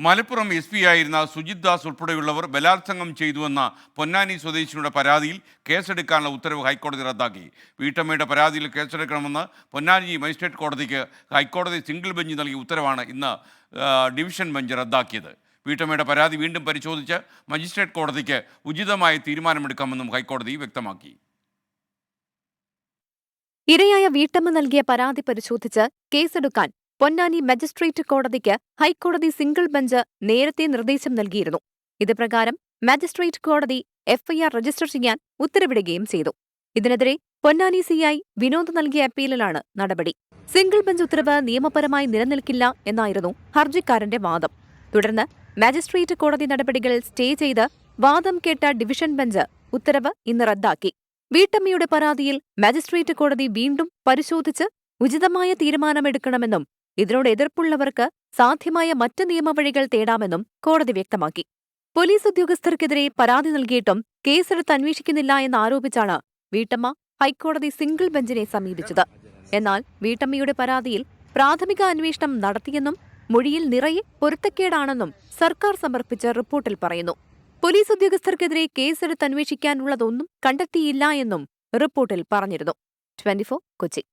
Malappuram SP ആയിരുന്ന സുജിത് ദാസ് ഉൾപ്പെടെയുള്ളവർ ബലാത്സംഗം ചെയ്തുവെന്ന പൊന്നാനി സ്വദേശിനിയുടെ പരാതിയിൽ കേസെടുക്കാനുള്ള ഉത്തരവ് ഹൈക്കോടതി റദ്ദാക്കി. വീട്ടമ്മയുടെ പരാതിയിൽ കേസെടുക്കണമെന്ന് പൊന്നാനി മജിസ്ട്രേറ്റ് കോടതിക്ക് ഹൈക്കോടതി സിംഗിൾ ബെഞ്ച് നൽകിയ ഉത്തരവാണ് ഇന്ന് ഡിവിഷൻ ബെഞ്ച് റദ്ദാക്കിയത്. വീട്ടമ്മയുടെ പരാതി വീണ്ടും പരിശോധിച്ച് മജിസ്ട്രേറ്റ് കോടതിക്ക് ഉചിതമായ തീരുമാനമെടുക്കാമെന്നും ഹൈക്കോടതി വ്യക്തമാക്കി. ഇരയായ വീട്ടമ്മ നൽകിയ പരാതി പരിശോധിച്ച് കേസെടുക്കാൻ പൊന്നാനി മജിസ്ട്രേറ്റ് കോടതിക്ക് ഹൈക്കോടതി സിംഗിൾ ബെഞ്ച് നേരത്തെ നിർദ്ദേശം നൽകിയിരുന്നു. ഇത് പ്രകാരം മജിസ്ട്രേറ്റ് കോടതി FIR രജിസ്റ്റർ ചെയ്യാൻ ഉത്തരവിടുകയും ചെയ്തു. ഇതിനെതിരെ പൊന്നാനി CI വിനോദ് നൽകിയ അപ്പീലിലാണ് നടപടി. സിംഗിൾ ബെഞ്ച് ഉത്തരവ് നിയമപരമായി നിലനിൽക്കില്ല എന്നായിരുന്നു ഹർജിക്കാരന്റെ വാദം. തുടർന്ന് മജിസ്ട്രേറ്റ് കോടതി നടപടികൾ സ്റ്റേ ചെയ്ത് വാദം കേട്ട ഡിവിഷൻ ബെഞ്ച് ഉത്തരവ് ഇന്ന് റദ്ദാക്കി. വീട്ടമ്മയുടെ പരാതിയിൽ മജിസ്ട്രേറ്റ് കോടതി വീണ്ടും പരിശോധിച്ച് ഉചിതമായ തീരുമാനമെടുക്കണമെന്നും ഇതിനോട് എതിർപ്പുള്ളവർക്ക് സാധ്യമായ മറ്റ് നിയമവഴികൾ തേടാമെന്നും കോടതി വ്യക്തമാക്കി. പോലീസ് ഉദ്യോഗസ്ഥർക്കെതിരെ പരാതി നൽകിയിട്ടും കേസെടുത്ത് അന്വേഷിക്കുന്നില്ല എന്നാരോപിച്ചാണ് വീട്ടമ്മ ഹൈക്കോടതി സിംഗിൾ ബെഞ്ചിനെ സമീപിച്ചത്. എന്നാൽ വീട്ടമ്മയുടെ പരാതിയിൽ പ്രാഥമിക അന്വേഷണം നടത്തിയെന്നും മൊഴിയിൽ നിറയെ പൊരുത്തക്കേടാണെന്നും സർക്കാർ സമർപ്പിച്ച റിപ്പോർട്ടിൽ പറയുന്നു. പോലീസ് ഉദ്യോഗസ്ഥർക്കെതിരെ കേസെടുത്ത് അന്വേഷിക്കാനുള്ളതൊന്നും കണ്ടെത്തിയില്ല എന്നും റിപ്പോർട്ടിൽ പറഞ്ഞിരുന്നു. 24 കൊച്ചി.